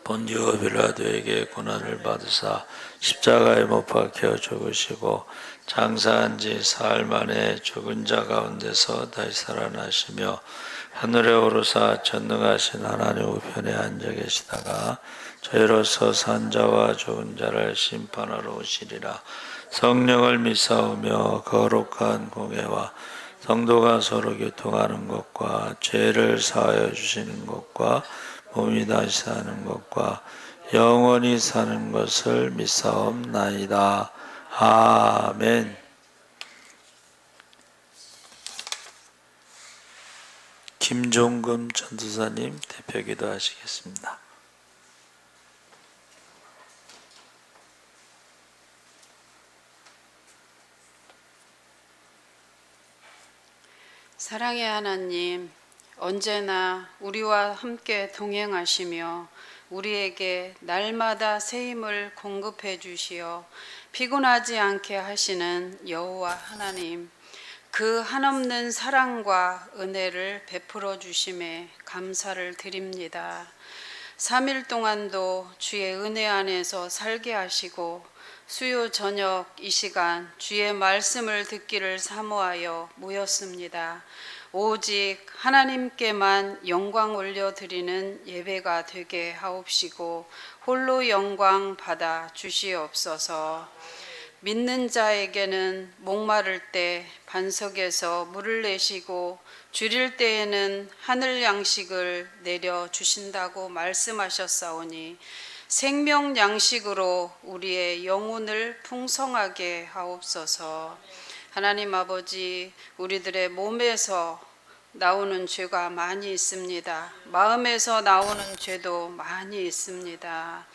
본디오 빌라도에게 고난을 받으사 십자가에 못 박혀 죽으시고 장사한 지 사흘 만에 죽은 자 가운데서 다시 살아나시며 하늘에 오르사 전능하신 하나님 우편에 앉아 계시다가 저희로서 산 자와 죽은 자를 심판하러 오시리라. 성령을 믿사오며 거룩한 공회와 성도가 서로 교통하는 것과 죄를 사하여 주시는 것과 몸이 다시 사는 것과 영원히 사는 것을 믿사옵나이다. 아멘. 김종금 전도사님 대표기도 하시겠습니다. 사랑의 하나님, 언제나 우리와 함께 동행하시며 우리에게 날마다 새 힘을 공급해 주시어 피곤하지 않게 하시는 여호와 하나님, 그 한없는 사랑과 은혜를 베풀어 주심에 감사를 드립니다. 3일 동안도 주의 은혜 안에서 살게 하시고 수요 저녁 이 시간 주의 말씀을 듣기를 사모하여 모였습니다. 오직 하나님께만 영광 올려드리는 예배가 되게 하옵시고 홀로 영광 받아 주시옵소서. 믿는 자에게는 목마를 때 반석에서 물을 내시고 줄일 때에는 하늘 양식을 내려 주신다고 말씀하셨사오니 생명 양식으로 우리의 영혼을 풍성하게 하옵소서. 하나님 아버지, 우리들의 몸에서 나오는 죄가 많이 있습니다. 마음에서 나오는 죄도 많이 있습니다.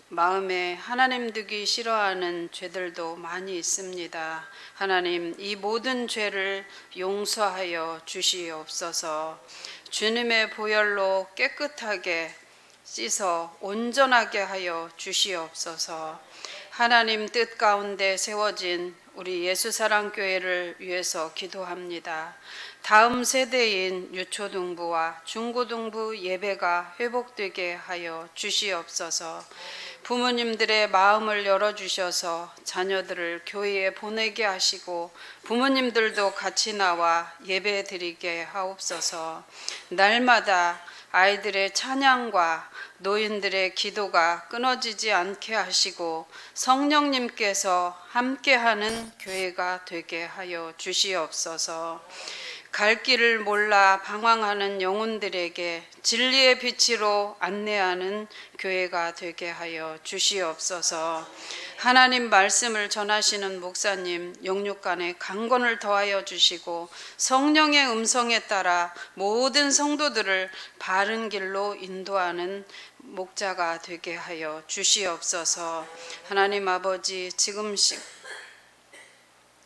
마음에 하나님 두기 싫어하는 죄들도 많이 있습니다. 하나님, 이 모든 죄를 용서하여 주시옵소서. 주님의 보혈로 깨끗하게 씻어 온전하게 하여 주시옵소서. 하나님 뜻 가운데 세워진 우리 예수사랑교회를 위해서 기도합니다. 다음 세대인 유초등부와 중고등부 예배가 회복되게 하여 주시옵소서. 부모님들의 마음을 열어주셔서 자녀들을 교회에 보내게 하시고 부모님들도 같이 나와 예배 드리게 하옵소서. 날마다 아이들의 찬양과 노인들의 기도가 끊어지지 않게 하시고 성령님께서 함께하는 교회가 되게 하여 주시옵소서. 갈 길을 몰라 방황하는 영혼들에게 진리의 빛으로 안내하는 교회가 되게 하여 주시옵소서. 하나님 말씀을 전하시는 목사님 영육간에 강건을 더하여 주시고 성령의 음성에 따라 모든 성도들을 바른 길로 인도하는 목자가 되게 하여 주시옵소서. 하나님 아버지,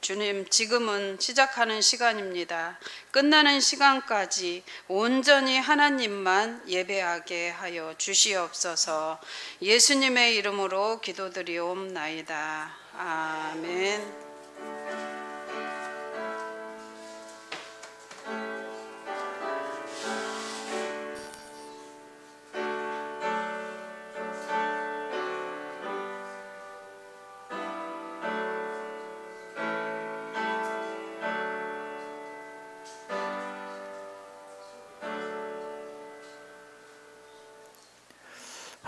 주님, 지금은 시작하는 시간입니다. 끝나는 시간까지 온전히 하나님만 예배하게 하여 주시옵소서. 예수님의 이름으로 기도드리옵나이다. 아멘.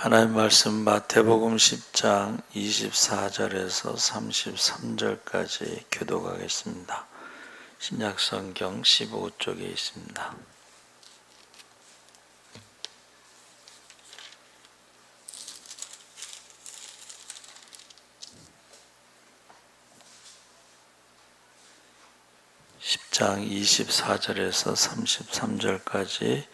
하나님 말씀 마태복음 10장 24절에서 33절까지 교독하겠습니다. 신약성경 15쪽에 있습니다. 장 24절에서 33절까지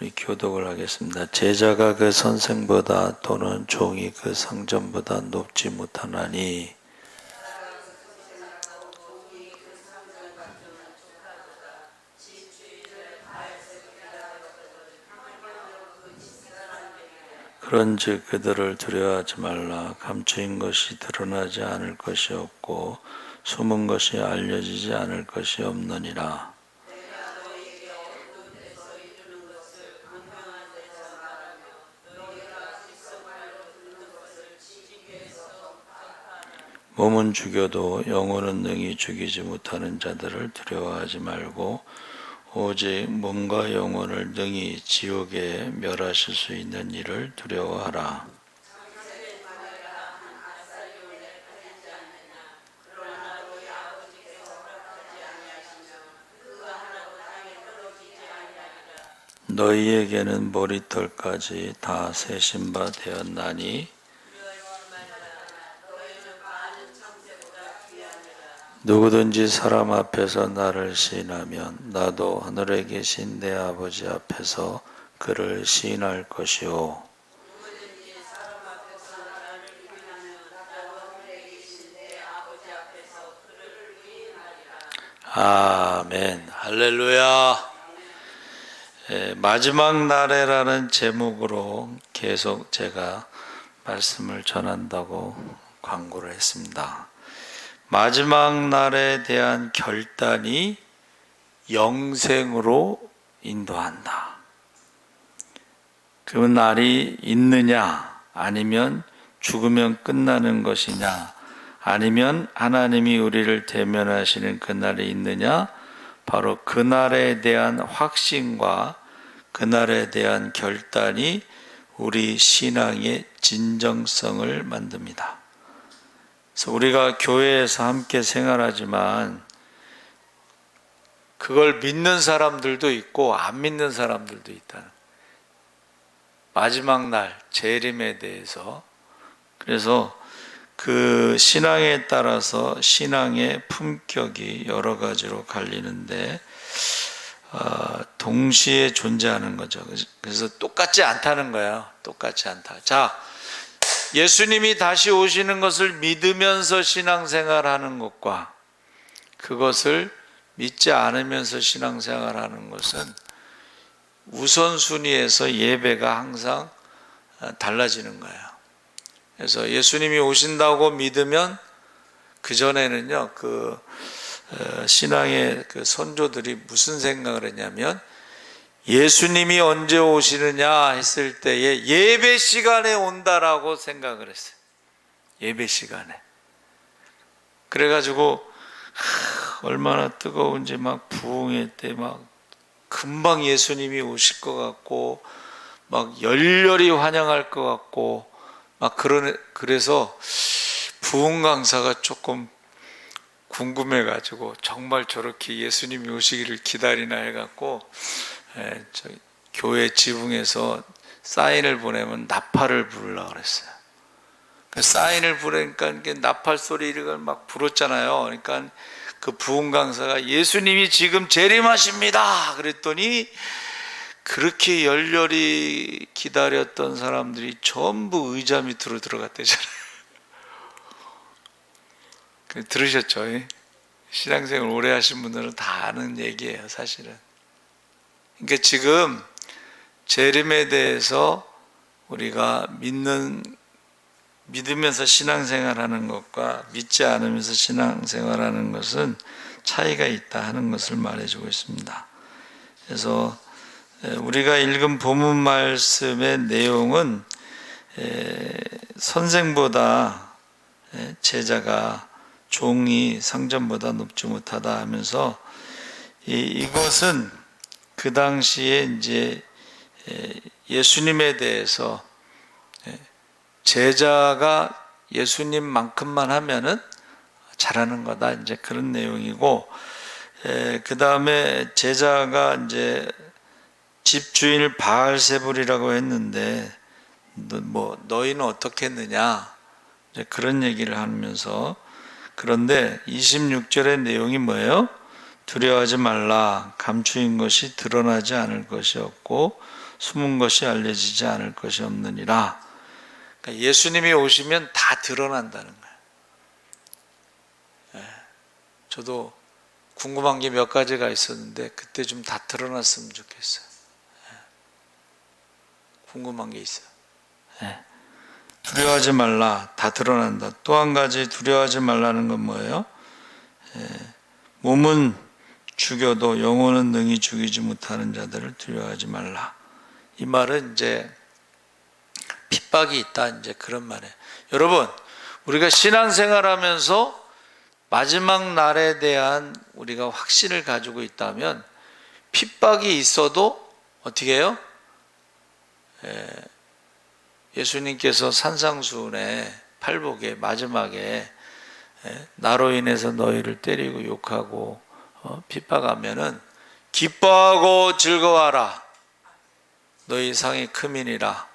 우리 교독을 하겠습니다. 제자가 그 선생보다 또는 종이 그 상전보다 높지 못하나니 그런즉 그들을 두려워하지 말라. 감추인 것이 드러나지 않을 것이 없고 숨은 것이 알려지지 않을 것이 없느니라. 몸은 죽여도 영혼은 능히 죽이지 못하는 자들을 두려워하지 말고 오직 몸과 영혼을 능히 지옥에 멸하실 수 있는 이를 두려워하라. 너희에게는 머리털까지 다 세신 바 되었나니 누구든지 사람 앞에서 나를 시인하면 나도 하늘에 계신 내 아버지 앞에서 그를 시인할 것이요. 아멘. 할렐루야. 마지막 날에라는 제목으로 계속 제가 말씀을 전한다고 광고를 했습니다. 마지막 날에 대한 결단이 영생으로 인도한다. 그 날이 있느냐, 아니면 죽으면 끝나는 것이냐, 아니면 하나님이 우리를 대면하시는 그날이 있느냐, 바로 그날에 대한 확신과 그날에 대한 결단이 우리 신앙의 진정성을 만듭니다. 그래서 우리가 교회에서 함께 생활하지만 그걸 믿는 사람들도 있고 안 믿는 사람들도 있다는 마지막 날 재림에 대해서. 그래서 그 신앙에 따라서 신앙의 품격이 여러 가지로 갈리는데 동시에 존재하는 거죠. 그래서 똑같지 않다는 거예요. 똑같지 않다. 자, 예수님이 다시 오시는 것을 믿으면서 신앙생활하는 것과 그것을 믿지 않으면서 신앙생활하는 것은 우선순위에서 예배가 항상 달라지는 거예요. 그래서 예수님이 오신다고 믿으면 그전에는요, 신앙의 그 선조들이 무슨 생각을 했냐면 예수님이 언제 오시느냐 했을 때에 예배 시간에 온다라고 생각을 했어요. 예배 시간에. 그래가지고 얼마나 뜨거운지 막 부흥회 때 막 금방 예수님이 오실 것 같고 막 열렬히 환영할 것 같고 막 그래서 부흥 강사가 조금 궁금해가지고 정말 저렇게 예수님이 오시기를 기다리나 해갖고 교회 지붕에서 사인을 보내면 나팔을 부르려고 그랬어요. 그 사인을 부르니까 이게 나팔 소리를 막 불었잖아요. 그러니까 그 부흥 강사가 예수님이 지금 재림하십니다 그랬더니 그렇게 열렬히 기다렸던 사람들이 전부 의자 밑으로 들어갔대잖아요. 들으셨죠? 신앙생활 오래 하신 분들은 다 아는 얘기예요, 사실은. 그러니까 지금 재림에 대해서 우리가 믿으면서 신앙생활하는 것과 믿지 않으면서 신앙생활하는 것은 차이가 있다 하는 것을 말해주고 있습니다. 그래서 우리가 읽은 본문 말씀의 내용은 선생보다 제자가 종이 상전보다 높지 못하다 하면서 이것은 그 당시에 이제 예수님에 대해서 제자가 예수님만큼만 하면은 잘하는 거다, 이제 그런 내용이고, 그 다음에 제자가 이제 집 주인을 바알세불이라고 했는데 너희는 어떻게 했느냐, 이제 그런 얘기를 하면서, 그런데 26절의 내용이 뭐예요? 두려워하지 말라. 감추인 것이 드러나지 않을 것이 없고 숨은 것이 알려지지 않을 것이 없느니라. 그러니까 예수님이 오시면 다 드러난다는 거예요. 저도 궁금한 게 몇 가지가 있었는데 그때 좀 다 드러났으면 좋겠어요. 궁금한 게 있어요. 두려워하지 말라. 다 드러난다. 또 한 가지 두려워하지 말라는 건 뭐예요? 몸은 죽여도 영혼은 능히 죽이지 못하는 자들을 두려워하지 말라. 이 말은 이제 핍박이 있다, 이제 그런 말이에요. 여러분, 우리가 신앙생활하면서 마지막 날에 대한 우리가 확신을 가지고 있다면 핍박이 있어도 어떻게 해요? 예수님께서 산상수훈의 팔복에 마지막에 나로 인해서 너희를 때리고 욕하고 핍박하면은 기뻐하고 즐거워하라. 너희 상이 크민이라.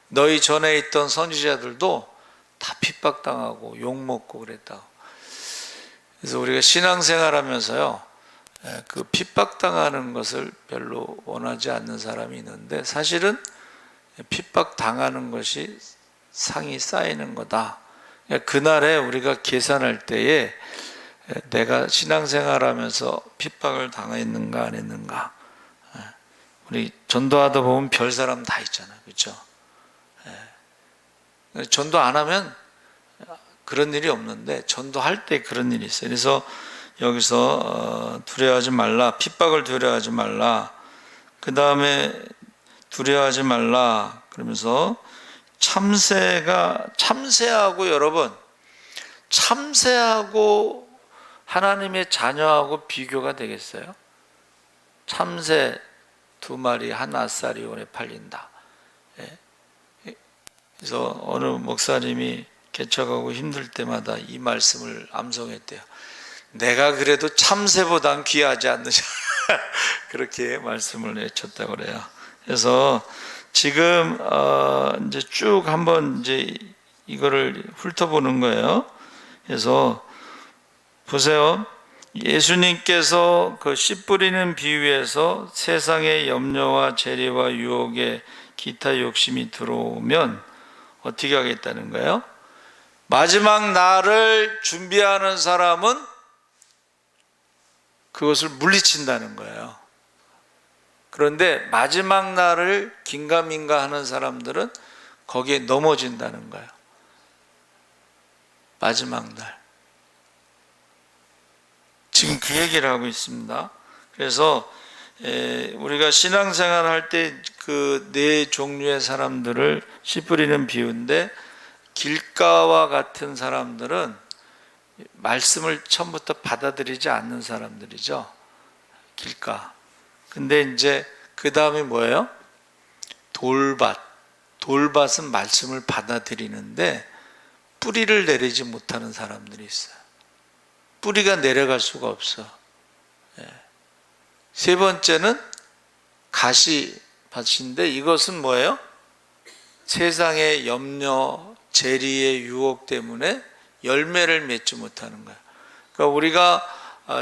너희 전에 있던 선지자들도 다 핍박당하고 욕먹고 그랬다고. 그래서 우리가 신앙생활하면서요, 그 핍박당하는 것을 별로 원하지 않는 사람이 있는데 사실은 핍박당하는 것이 상이 쌓이는 거다. 그날에 우리가 계산할 때에 내가 신앙생활하면서 핍박을 당했는가 안 했는가. 우리 전도하다 보면 별 사람 다 있잖아요, 그렇죠? 전도 안 하면 그런 일이 없는데 전도할 때 그런 일이 있어요. 그래서 여기서 두려워하지 말라, 핍박을 두려워하지 말라. 그 다음에 두려워하지 말라 그러면서 참새하고 여러분, 참새하고 하나님의 자녀하고 비교가 되겠어요? 참새 2마리 한 아싸리온에 팔린다. 그래서 어느 목사님이 개척하고 힘들 때마다 이 말씀을 암송했대요. 내가 그래도 참새보단 귀하지 않느냐. 그렇게 말씀을 외쳤다고 그래요. 그래서 지금 이제 쭉 한번 이제 이거를 훑어보는 거예요. 그래서 보세요. 예수님께서 그 씨 뿌리는 비유에서 세상의 염려와 재리와 유혹에 기타 욕심이 들어오면 어떻게 하겠다는 거예요? 마지막 날을 준비하는 사람은 그것을 물리친다는 거예요. 그런데 마지막 날을 긴가민가 하는 사람들은 거기에 넘어진다는 거예요. 마지막 날. 지금 그 얘기를 하고 있습니다. 그래서 우리가 신앙생활 할 때 그 네 종류의 사람들을 씨 뿌리는 비유인데, 길가와 같은 사람들은 말씀을 처음부터 받아들이지 않는 사람들이죠. 길가. 근데 이제 그 다음에 뭐예요? 돌밭은 말씀을 받아들이는데 뿌리를 내리지 못하는 사람들이 있어요. 뿌리가 내려갈 수가 없어. 세 번째는 가시밭인데 이것은 뭐예요? 세상의 염려, 재리의 유혹 때문에 열매를 맺지 못하는 거예요. 그러니까 우리가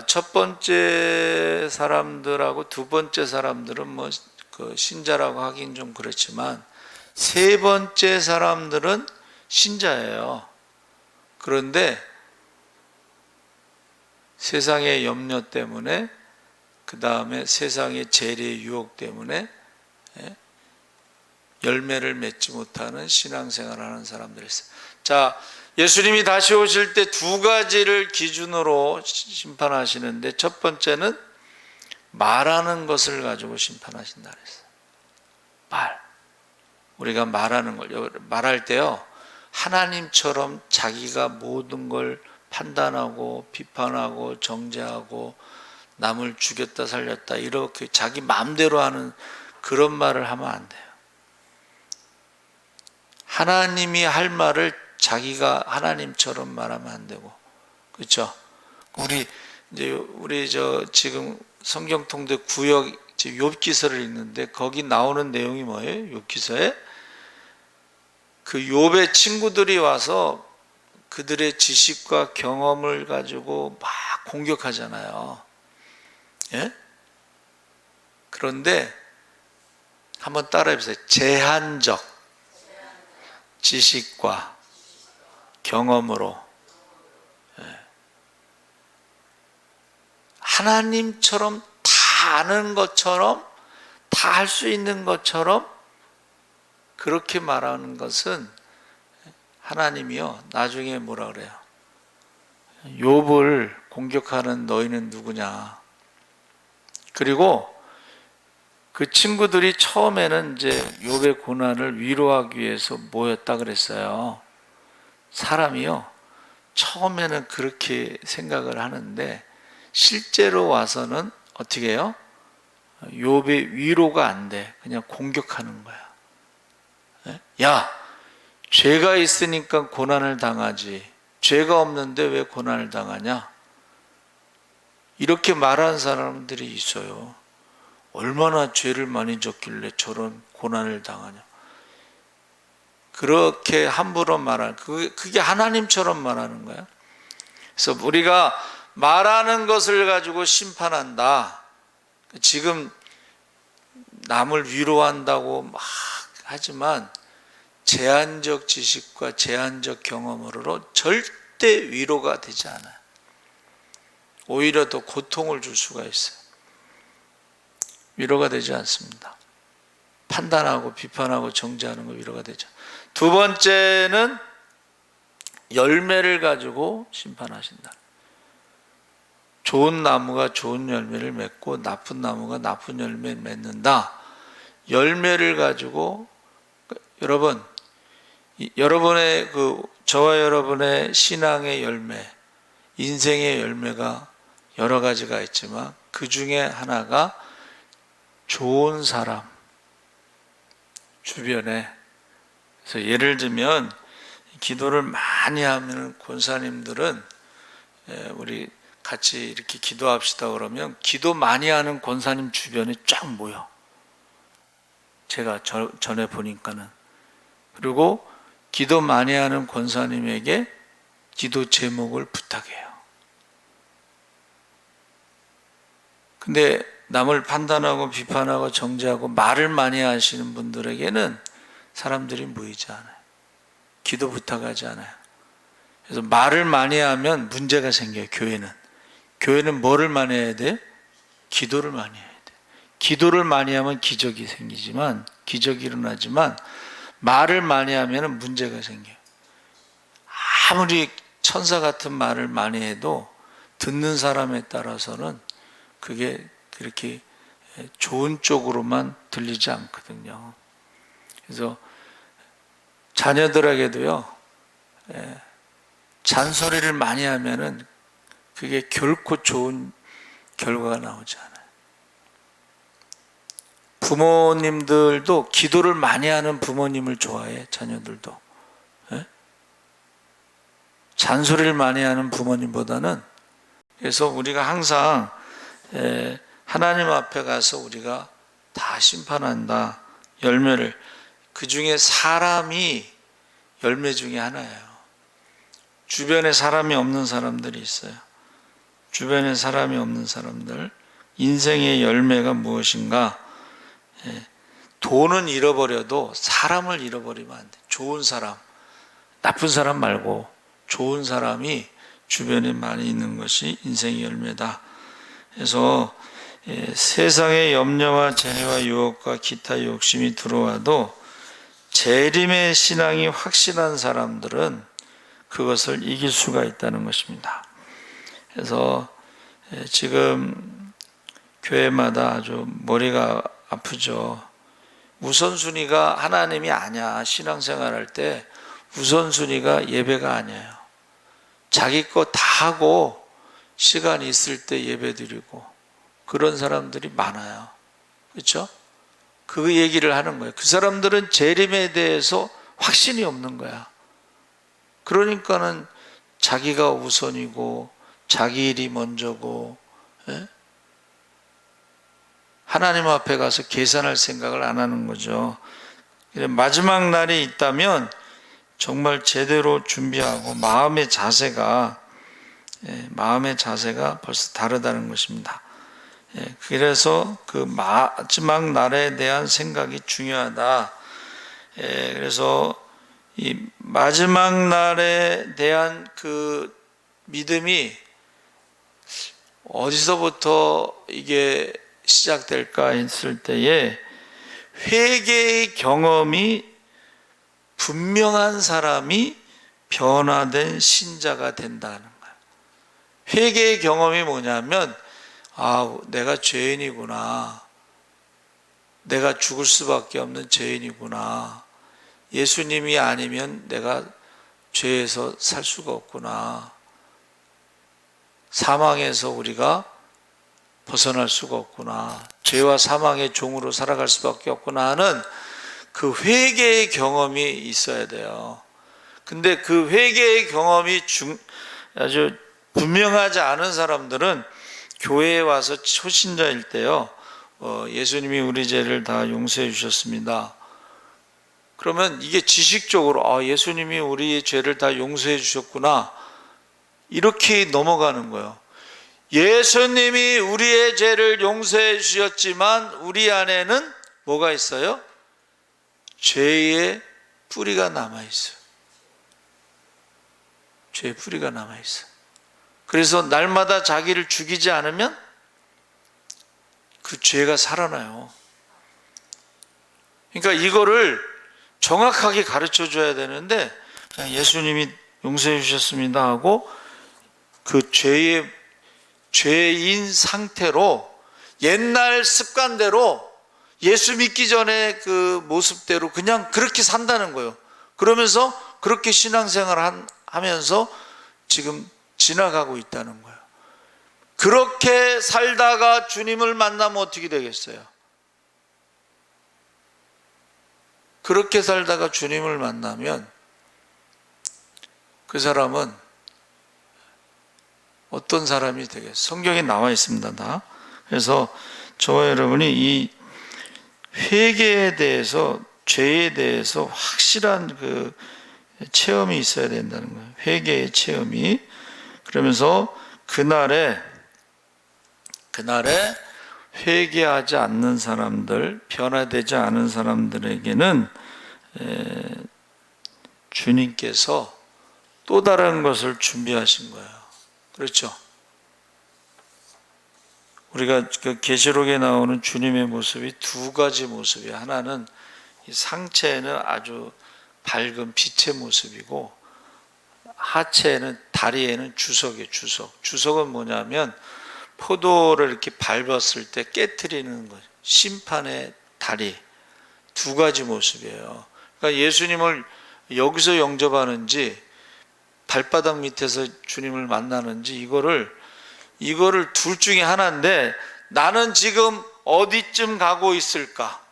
첫 번째 사람들하고 두 번째 사람들은 뭐 그 신자라고 하긴 좀 그렇지만 세 번째 사람들은 신자예요. 그런데 세상의 염려 때문에, 그 다음에 세상의 재리의 유혹 때문에 열매를 맺지 못하는 신앙생활을 하는 사람들이 있어요. 자, 예수님이 다시 오실 때 두 가지를 기준으로 심판하시는데, 첫 번째는 말하는 것을 가지고 심판하신다 그랬어요. 우리가 말하는 걸, 말할 때요, 하나님처럼 자기가 모든 걸 판단하고 비판하고 정죄하고 남을 죽였다 살렸다 이렇게 자기 마음대로 하는 그런 말을 하면 안 돼요. 하나님이 할 말을 자기가 하나님처럼 말하면 안 되고, 그렇죠? 우리 지금 성경 통독 구역 욥기서를 읽는데 거기 나오는 내용이 뭐예요? 욥기서에 그 욥의 친구들이 와서 그들의 지식과 경험을 가지고 막 공격하잖아요. 예? 그런데 한번 따라해 보세요. 제한적 지식과 경험으로 하나님처럼 다 아는 것처럼, 다 할 수 있는 것처럼 그렇게 말하는 것은 하나님이요, 나중에 뭐라 그래요? 욥을 공격하는 너희는 누구냐? 그리고 그 친구들이 처음에는 이제 욥의 고난을 위로하기 위해서 모였다 그랬어요. 사람이요, 처음에는 그렇게 생각을 하는데 실제로 와서는 어떻게 해요? 욥의 위로가 안 돼. 그냥 공격하는 거야. 야, 죄가 있으니까 고난을 당하지. 죄가 없는데 왜 고난을 당하냐? 이렇게 말하는 사람들이 있어요. 얼마나 죄를 많이 졌길래 저런 고난을 당하냐? 그렇게 함부로 말하는, 그게 하나님처럼 말하는 거야. 그래서 우리가 말하는 것을 가지고 심판한다. 지금 남을 위로한다고 막 하지만 제한적 지식과 제한적 경험으로 절대 위로가 되지 않아요. 오히려 더 고통을 줄 수가 있어요. 위로가 되지 않습니다. 판단하고 비판하고 정죄하는 거 위로가 되죠. 두 번째는 열매를 가지고 심판하신다. 좋은 나무가 좋은 열매를 맺고 나쁜 나무가 나쁜 열매를 맺는다. 열매를 가지고 여러분, 여러분의 저와 여러분의 신앙의 열매, 인생의 열매가 여러 가지가 있지만 그 중에 하나가 좋은 사람 주변에. 그래서 예를 들면 기도를 많이 하면 권사님들은 우리 같이 이렇게 기도합시다 그러면 기도 많이 하는 권사님 주변에 쫙 모여. 제가 전에 보니까는. 그리고 기도 많이 하는 권사님에게 기도 제목을 부탁해요. 근데 남을 판단하고 비판하고 정죄하고 말을 많이 하시는 분들에게는 사람들이 모이지 않아요. 기도 부탁하지 않아요. 그래서 말을 많이 하면 문제가 생겨요. 교회는 뭐를 많이 해야 돼? 기도를 많이 해야 돼. 기도를 많이 하면 기적이 일어나지만 말을 많이 하면 문제가 생겨요. 아무리 천사 같은 말을 많이 해도 듣는 사람에 따라서는 그게 그렇게 좋은 쪽으로만 들리지 않거든요. 그래서 자녀들에게도요, 잔소리를 많이 하면은 그게 결코 좋은 결과가 나오지 않아요. 부모님들도 기도를 많이 하는 부모님을 좋아해, 자녀들도. 잔소리를 많이 하는 부모님보다는. 그래서 우리가 항상 하나님 앞에 가서 우리가 다 심판한다. 열매를. 그 중에 사람이 열매 중에 하나예요. 주변에 사람이 없는 사람들이 있어요. 주변에 사람이 없는 사람들. 인생의 열매가 무엇인가? 돈은 잃어버려도 사람을 잃어버리면 안 돼. 좋은 사람, 나쁜 사람 말고 좋은 사람이 주변에 많이 있는 것이 인생의 열매다. 그래서 세상의 염려와 재해와 유혹과 기타 욕심이 들어와도 재림의 신앙이 확실한 사람들은 그것을 이길 수가 있다는 것입니다. 그래서 지금 교회마다 아주 머리가 아프죠. 우선순위가 하나님이 아니야. 신앙생활할 때 우선순위가 예배가 아니에요. 자기 거 다 하고 시간이 있을 때 예배 드리고 그런 사람들이 많아요. 그렇죠? 그 얘기를 하는 거예요. 그 사람들은 재림에 대해서 확신이 없는 거야. 그러니까는 자기가 우선이고 자기 일이 먼저고, 하나님 앞에 가서 계산할 생각을 안 하는 거죠. 마지막 날이 있다면 정말 제대로 준비하고 마음의 자세가 벌써 다르다는 것입니다. 그래서 그 마지막 날에 대한 생각이 중요하다. 그래서 이 마지막 날에 대한 그 믿음이 어디서부터 이게 시작될까 했을 때에 회개의 경험이 분명한 사람이 변화된 신자가 된다는 거예요. 회개의 경험이 뭐냐면 내가 죄인이구나. 내가 죽을 수밖에 없는 죄인이구나. 예수님이 아니면 내가 죄에서 살 수가 없구나. 사망에서 우리가 벗어날 수가 없구나. 죄와 사망의 종으로 살아갈 수밖에 없구나 하는 그 회개의 경험이 있어야 돼요. 근데 그 회개의 경험이 아주 분명하지 않은 사람들은 교회에 와서 초신자일 때요, 예수님이 우리 죄를 다 용서해 주셨습니다. 그러면 이게 지식적으로 예수님이 우리의 죄를 다 용서해 주셨구나, 이렇게 넘어가는 거예요. 예수님이 우리의 죄를 용서해 주셨지만 우리 안에는 뭐가 있어요? 죄의 뿌리가 남아있어요. 죄의 뿌리가 남아있어요. 그래서 날마다 자기를 죽이지 않으면 그 죄가 살아나요. 그러니까 이거를 정확하게 가르쳐 줘야 되는데, 그냥 예수님이 용서해 주셨습니다 하고 그 죄인 상태로 옛날 습관대로 예수 믿기 전에 그 모습대로 그냥 그렇게 산다는 거예요. 그러면서 그렇게 신앙생활 하면서 지금 지나가고 있다는 거예요. 그렇게 살다가 주님을 만나면 어떻게 되겠어요? 그렇게 살다가 주님을 만나면 그 사람은 어떤 사람이 되겠어요? 성경에 나와 있습니다, 다. 그래서 저와 여러분이 이 회개에 대해서, 죄에 대해서 확실한 그 체험이 있어야 된다는 거예요. 회개의 체험이. 그러면서 그날에 회개하지 않는 사람들, 변화되지 않은 사람들에게는 주님께서 또 다른 것을 준비하신 거예요. 그렇죠? 우리가 그 계시록에 나오는 주님의 모습이 두 가지 모습이에요. 하나는 이 상체에는 아주 밝은 빛의 모습이고, 하체에는, 다리에는 주석이에요. 주석은 뭐냐면 포도를 이렇게 밟았을 때 깨트리는 것, 심판의 다리. 두 가지 모습이에요. 그러니까 예수님을 여기서 영접하는지 발바닥 밑에서 주님을 만나는지, 이거를 둘 중에 하나인데, 나는 지금 어디쯤 가고 있을까?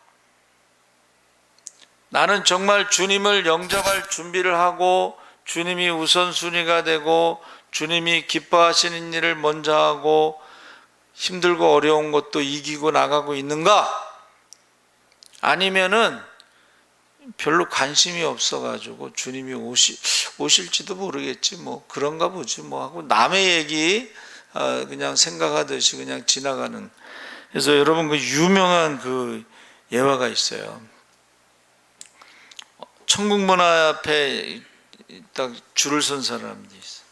나는 정말 주님을 영접할 준비를 하고 주님이 우선순위가 되고 주님이 기뻐하시는 일을 먼저 하고 힘들고 어려운 것도 이기고 나가고 있는가? 아니면은 별로 관심이 없어가지고 주님이 오실지도 모르겠지, 뭐 그런가 보지 뭐 하고 남의 얘기 그냥 생각하듯이 그냥 지나가는. 그래서 여러분, 그 유명한 그 예화가 있어요. 천국 문 앞에 딱 줄을 선 사람이 있어.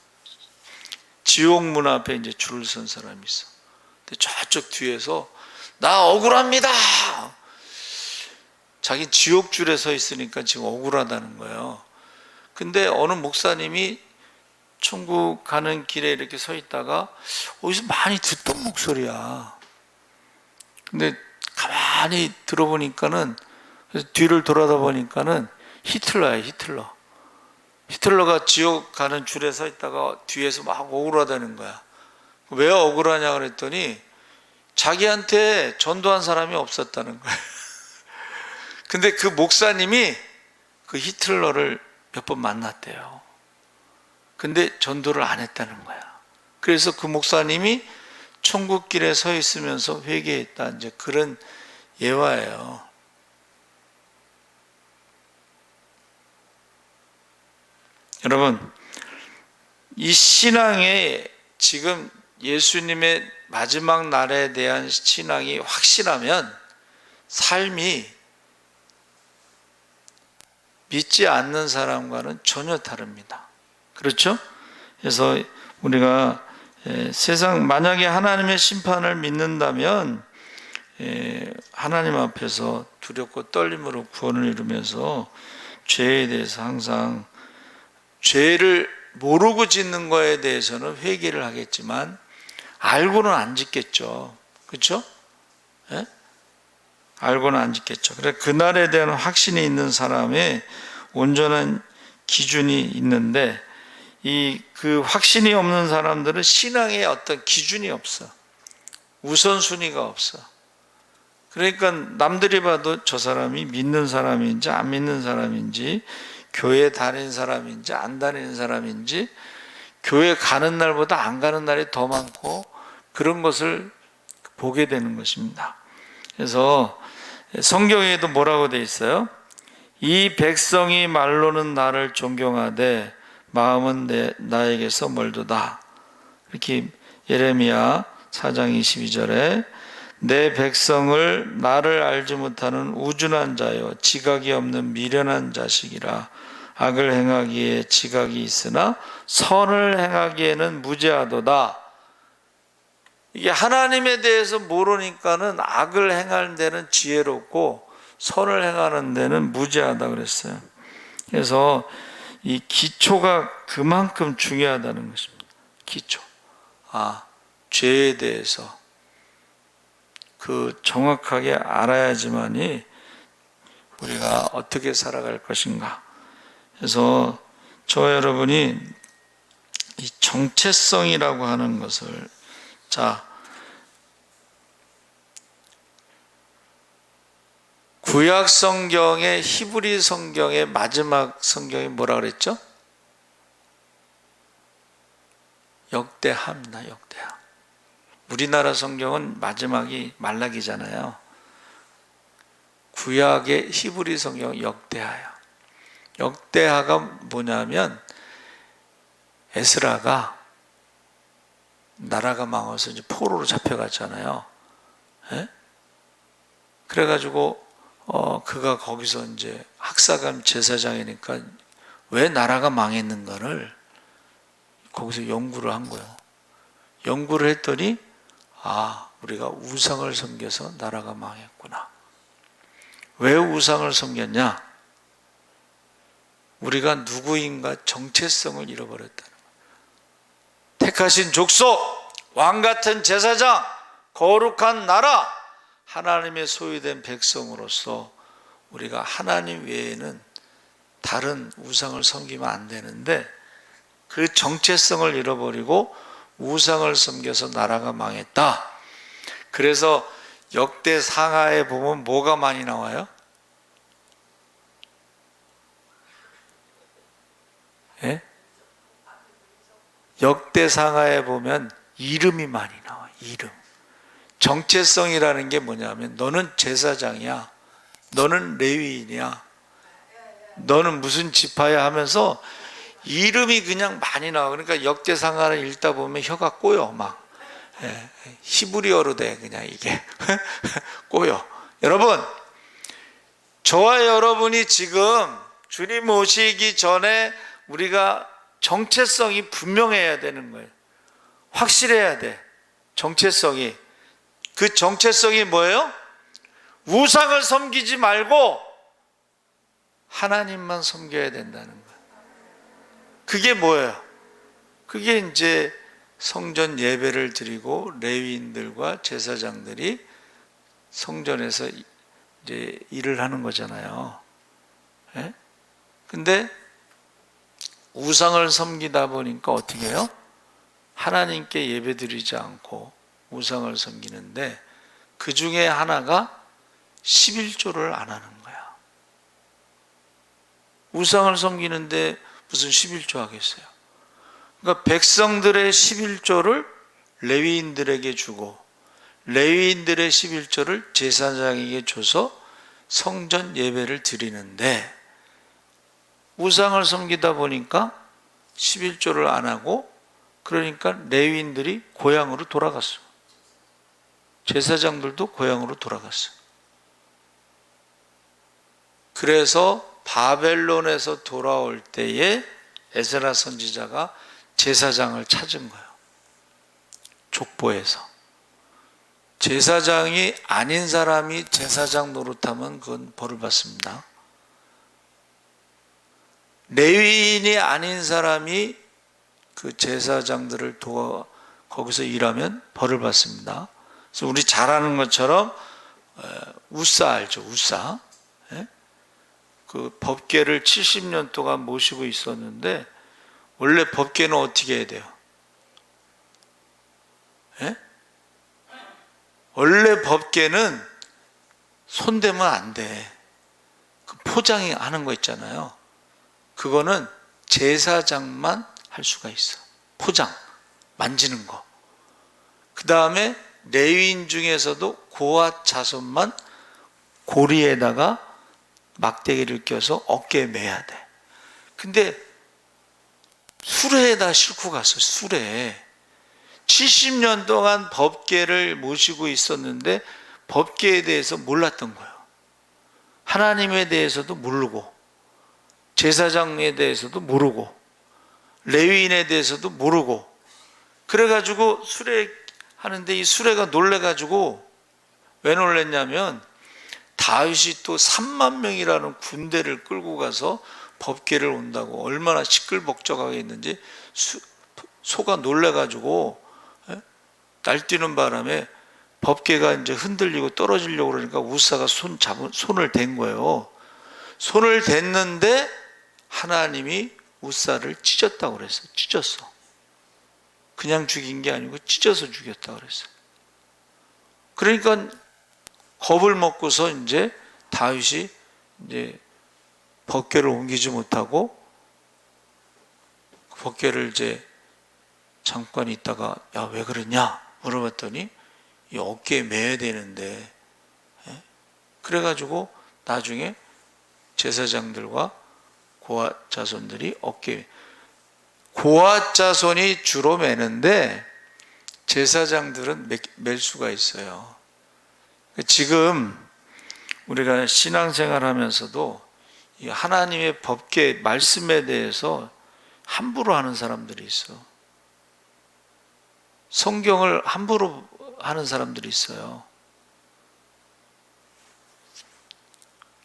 지옥 문 앞에 이제 줄을 선 사람이 있어. 근데 저쪽 뒤에서 나 억울합니다. 자기 지옥 줄에 서 있으니까 지금 억울하다는 거예요. 근데 어느 목사님이 천국 가는 길에 이렇게 서 있다가 어디서 많이 듣던 목소리야. 근데 가만히 들어보니까는, 그래서 뒤를 돌아다 보니까는 히틀러야, 히틀러. 히틀러가 지옥 가는 줄에 서 있다가 뒤에서 막 억울하다는 거야. 왜 억울하냐 그랬더니 자기한테 전도한 사람이 없었다는 거야. 근데 그 목사님이 그 히틀러를 몇 번 만났대요. 근데 전도를 안 했다는 거야. 그래서 그 목사님이 천국길에 서 있으면서 회개했다, 이제 그런 예화예요. 여러분, 이 신앙에 지금 예수님의 마지막 날에 대한 신앙이 확실하면 삶이 믿지 않는 사람과는 전혀 다릅니다. 그렇죠? 그래서 우리가 세상, 만약에 하나님의 심판을 믿는다면 하나님 앞에서 두렵고 떨림으로 구원을 이루면서 죄에 대해서 항상, 죄를 모르고 짓는 거에 대해서는 회개를 하겠지만 알고는 안 짓겠죠. 그렇죠? 예? 알고는 안 짓겠죠. 그래, 그날에 대한 확신이 있는 사람의 온전한 기준이 있는데 그 확신이 없는 사람들은 신앙에 어떤 기준이 없어. 우선순위가 없어. 그러니까 남들이 봐도 저 사람이 믿는 사람인지 안 믿는 사람인지, 교회 다니는 사람인지 안 다니는 사람인지, 교회 가는 날보다 안 가는 날이 더 많고, 그런 것을 보게 되는 것입니다. 그래서 성경에도 뭐라고 돼 있어요? 이 백성이 말로는 나를 존경하되 마음은 나에게서 멀도다. 이렇게 예레미야 4장 22절에 내 백성을 나를 알지 못하는 우준한 자여 지각이 없는 미련한 자식이라. 악을 행하기에 지각이 있으나 선을 행하기에는 무죄하도다. 이게 하나님에 대해서 모르니까는 악을 행하는 데는 지혜롭고 선을 행하는 데는 무죄하다 그랬어요. 그래서 이 기초가 그만큼 중요하다는 것입니다. 기초. 죄에 대해서 그 정확하게 알아야지만이 우리가 어떻게 살아갈 것인가. 그래서 저와 여러분이 이 정체성이라고 하는 것을, 구약 성경의 히브리 성경의 마지막 성경이 뭐라 그랬죠? 역대하입니다. 역대하. 우리나라 성경은 마지막이 말라기잖아요. 구약의 히브리 성경은 역대하예요. 역대하가 뭐냐면 에스라가 나라가 망해서 이제 포로로 잡혀갔잖아요. 예? 그래가지고 그가 거기서 이제 학사감 제사장이니까 왜 나라가 망했는가를 거기서 연구를 한 거예요. 연구를 했더니 우리가 우상을 섬겨서 나라가 망했구나. 왜 우상을 섬겼냐? 우리가 누구인가 정체성을 잃어버렸다는 거예요. 택하신 족속, 왕같은 제사장, 거룩한 나라, 하나님의 소유된 백성으로서 우리가 하나님 외에는 다른 우상을 섬기면 안 되는데 그 정체성을 잃어버리고 우상을 섬겨서 나라가 망했다. 그래서 역대 상하에 보면 뭐가 많이 나와요? 예? 역대 상하에 보면 이름이 많이 나와. 이름. 정체성이라는 게 뭐냐면 너는 제사장이야, 너는 레위인이야, 너는 무슨 지파야 하면서 이름이 그냥 많이 나와. 그러니까 역대상하를 읽다 보면 혀가 꼬여. 막 히브리어로 돼 그냥 이게 꼬여. 여러분, 저와 여러분이 지금 주님 오시기 전에 우리가 정체성이 분명해야 되는 거예요. 확실해야 돼. 정체성이. 그 정체성이 뭐예요? 우상을 섬기지 말고 하나님만 섬겨야 된다는 거예요. 그게 뭐예요? 그게 이제 성전 예배를 드리고 레위인들과 제사장들이 성전에서 이제 일을 하는 거잖아요. 예? 근데 우상을 섬기다 보니까 어떻게 해요? 하나님께 예배 드리지 않고 우상을 섬기는데 그 중에 하나가 11조를 안 하는 거야. 우상을 섬기는데 무슨 11조 하겠어요? 그러니까 백성들의 11조를 레위인들에게 주고 레위인들의 11조를 제사장에게 줘서 성전 예배를 드리는데 우상을 섬기다 보니까 11조를 안 하고 그러니까 레위인들이 고향으로 돌아갔어. 제사장들도 고향으로 돌아갔어. 그래서 바벨론에서 돌아올 때에 에스라 선지자가 제사장을 찾은 거예요. 족보에서. 제사장이 아닌 사람이 제사장 노릇하면 그건 벌을 받습니다. 레위인이 아닌 사람이 그 제사장들을 도와 거기서 일하면 벌을 받습니다. 그래서 우리 잘 아는 것처럼 우사 알죠? 우사. 예? 그 법궤를 70년 동안 모시고 있었는데, 원래 법궤는 어떻게 해야 돼요? 예? 원래 법궤는 손대면 안 돼. 그 포장이 하는 거 있잖아요. 그거는 제사장만 할 수가 있어. 포장, 만지는 거. 그 다음에 레위인 중에서도 고앗 자손만 고리에다가 막대기를 껴서 어깨에 매야 돼. 근데 수레에다 싣고 갔어. 수레에. 70년 동안 법궤를 모시고 있었는데 법궤에 대해서 몰랐던 거예요. 하나님에 대해서도 모르고, 제사장에 대해서도 모르고, 레위인에 대해서도 모르고, 그래가지고 수레 하는데 이 수레가 놀래가지고, 왜 놀랬냐면 다윗이 또 3만 명이라는 군대를 끌고 가서 법궤를 온다고, 얼마나 시끌벅적하게 했는지 소가 놀래가지고 날뛰는 바람에 법궤가 이제 흔들리고 떨어지려고 그러니까 우사가 손을 댄 거예요. 손을 댔는데 하나님이 우사를 찢었다고 그랬어요. 찢었어. 그냥 죽인 게 아니고 찢어서 죽였다고 그랬어요. 그러니까 겁을 먹고서 이제 다윗이 이제 법궤를 옮기지 못하고 법궤를 이제 잠깐 있다가 야, 왜 그러냐 물어봤더니 이 어깨에 매야 되는데, 그래가지고 나중에 제사장들과 고앗 자손들이 고앗 자손이 주로 매는데 제사장들은 맬 수가 있어요. 지금 우리가 신앙생활 하면서도 이 하나님의 법궤 말씀에 대해서 함부로 하는 사람들이 있어. 성경을 함부로 하는 사람들이 있어요.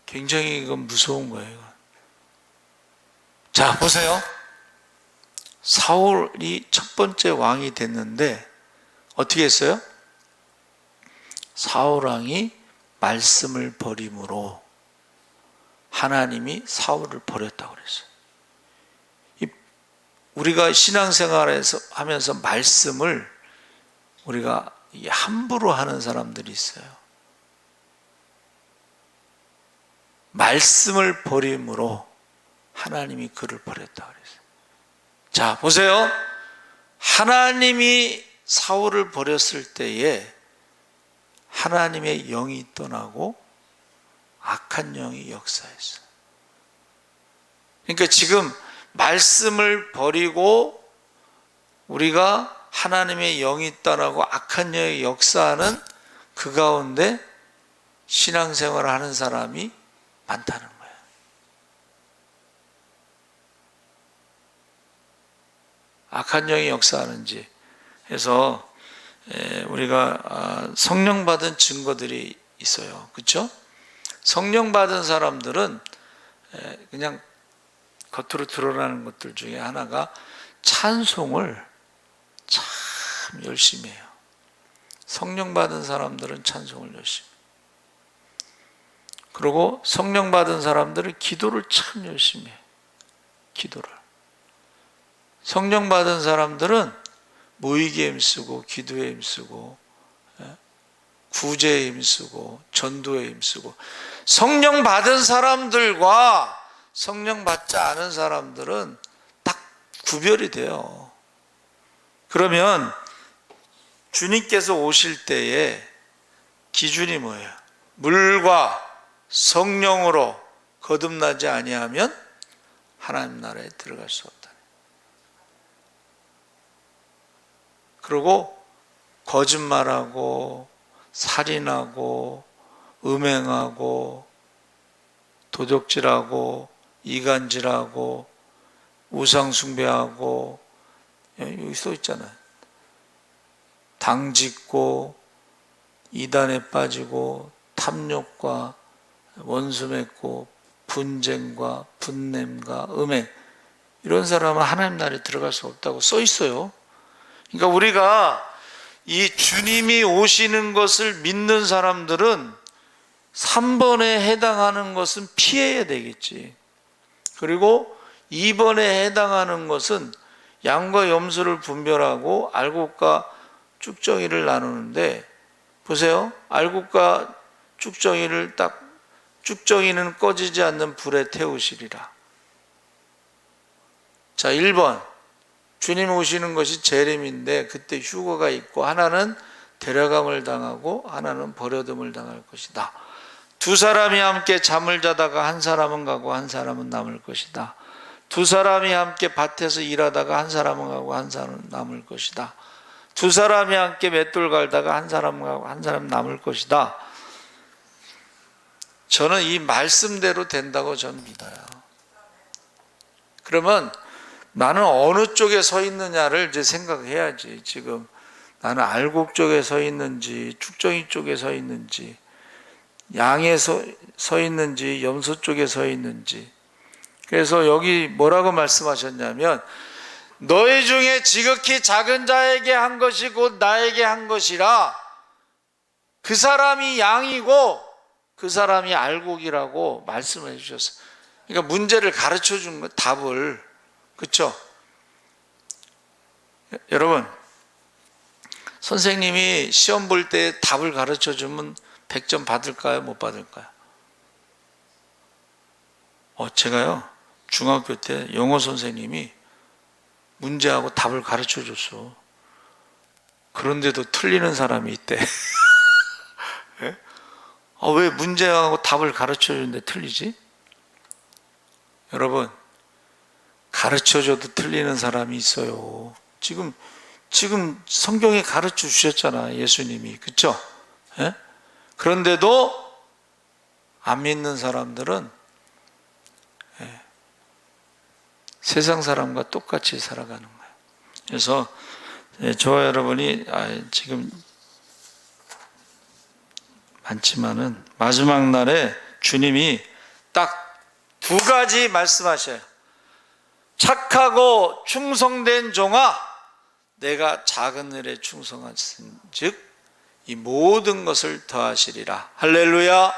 굉장히 이건 무서운 거예요. 자, 보세요. 사울이 첫 번째 왕이 됐는데 어떻게 했어요? 사울 왕이 말씀을 버림으로 하나님이 사울을 버렸다고 그랬어요. 우리가 신앙생활에서 하면서 말씀을 우리가 함부로 하는 사람들이 있어요. 말씀을 버림으로 하나님이 그를 버렸다고 그랬어요. 자, 보세요. 하나님이 사울을 버렸을 때에 하나님의 영이 떠나고 악한 영이 역사했어요. 그러니까 지금 말씀을 버리고 우리가 하나님의 영이 떠나고 악한 영이 역사하는 그 가운데 신앙생활을 하는 사람이 많다는 거예요. 악한 영이 역사하는지 해서 우리가 성령 받은 증거들이 있어요. 그렇죠? 성령 받은 사람들은 그냥 겉으로 드러나는 것들 중에 하나가 찬송을 참 열심히 해요. 성령 받은 사람들은 찬송을 열심히 해요. 그리고 성령 받은 사람들은 기도를 참 열심히 해요. 기도를. 성령 받은 사람들은 모이기에 힘쓰고 기도에 힘쓰고 구제에 힘쓰고 전도에 힘쓰고, 성령 받은 사람들과 성령 받지 않은 사람들은 딱 구별이 돼요. 그러면 주님께서 오실 때에 기준이 뭐예요? 물과 성령으로 거듭나지 아니하면 하나님 나라에 들어갈 수 없다. 그리고 거짓말하고 살인하고 음행하고 도적질하고 이간질하고 우상숭배하고, 여기 써 있잖아요. 당짓고 이단에 빠지고 탐욕과 원수 맺고 분쟁과 분냄과 음행, 이런 사람은 하나님 나라에 들어갈 수 없다고 써 있어요. 그러니까 우리가 이 주님이 오시는 것을 믿는 사람들은 3번에 해당하는 것은 피해야 되겠지. 그리고 2번에 해당하는 것은 양과 염소를 분별하고 알곡과 쭉정이를 나누는데, 보세요. 알곡과 쭉정이를 딱, 쭉정이는 꺼지지 않는 불에 태우시리라. 자, 1번. 주님 오시는 것이 재림인데 그때 휴거가 있고, 하나는 데려감을 당하고 하나는 버려둠을 당할 것이다. 두 사람이 함께 잠을 자다가 한 사람은 가고 한 사람은 남을 것이다. 두 사람이 함께 밭에서 일하다가 한 사람은 가고 한 사람은 남을 것이다. 두 사람이 함께 맷돌 갈다가 한 사람은 가고 한 사람은 남을 것이다. 저는 이 말씀대로 된다고 저는 믿어요. 그러면 나는 어느 쪽에 서 있느냐를 이제 생각해야지. 지금 나는 알곡 쪽에 서 있는지, 쭉정이 쪽에 서 있는지, 양에 서 있는지, 염소 쪽에 서 있는지. 그래서 여기 뭐라고 말씀하셨냐면, 너희 중에 지극히 작은 자에게 한 것이 곧 나에게 한 것이라. 그 사람이 양이고 그 사람이 알곡이라고 말씀해 주셨어요. 그러니까 문제를 가르쳐 준 거, 답을. 그렇죠? 여러분, 선생님이 시험 볼 때 답을 가르쳐 주면 100점 받을까요? 못 받을까요? 제가요, 중학교 때 영어 선생님이 문제하고 답을 가르쳐 줬어. 그런데도 틀리는 사람이 있대. 네? 왜 문제하고 답을 가르쳐 주는데 틀리지? 여러분, 가르쳐 줘도 틀리는 사람이 있어요. 지금 성경에 가르쳐 주셨잖아, 예수님이. 그렇죠? 예? 그런데도 안 믿는 사람들은 세상 사람과 똑같이 살아가는 거예요. 그래서 저와 여러분이 지금 많지만은 마지막 날에 주님이 딱 두 가지 말씀하셔요. 착하고 충성된 종아, 내가 작은 일에 충성한즉 이 모든 것을 더하시리라. 할렐루야.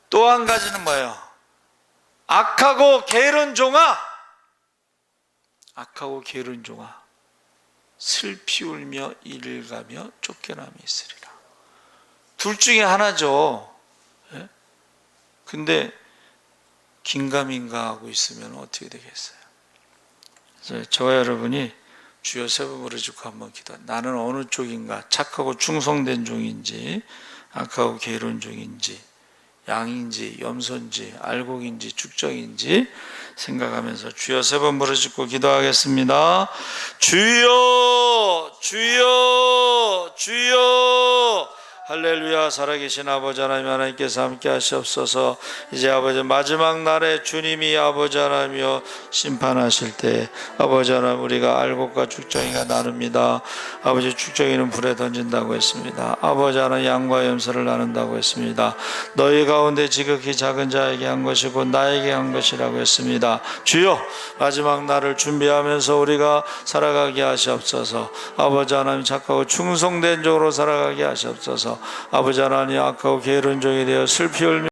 또 한 가지는 뭐예요? 악하고 게으른 종아, 악하고 게으른 종아, 슬피 울며 이를 가며 쫓겨남이 있으리라. 둘 중에 하나죠. 예? 근데 긴가민가 하고 있으면 어떻게 되겠어요? 그래서 저와 여러분이 주여 세 번 부르짖고 한번 기도. 나는 어느 쪽인가? 착하고 충성된 종인지, 악하고 게으른 종인지, 양인지, 염소인지, 알곡인지, 쭉정인지 생각하면서 주여 세 번 부르짖고 기도하겠습니다. 주여, 주여, 주여. 할렐루야. 살아계신 아버지 하나님, 하나님께서 함께 하시옵소서. 이제 아버지 마지막 날에 주님이 아버지 하나님이여 심판하실 때 아버지 하나님, 우리가 알곡과 쭉정이가 나눕니다. 아버지, 쭉정이는 불에 던진다고 했습니다. 아버지 하나님, 양과 염소를 나눈다고 했습니다. 너희 가운데 지극히 작은 자에게 한 것이고 나에게 한 것이라고 했습니다. 주여, 마지막 날을 준비하면서 우리가 살아가게 하시옵소서. 아버지 하나님, 착하고 충성된 종으로 살아가게 하시옵소서. 아버지 하나님, 악하고 게으른 종이 되어 슬피 울며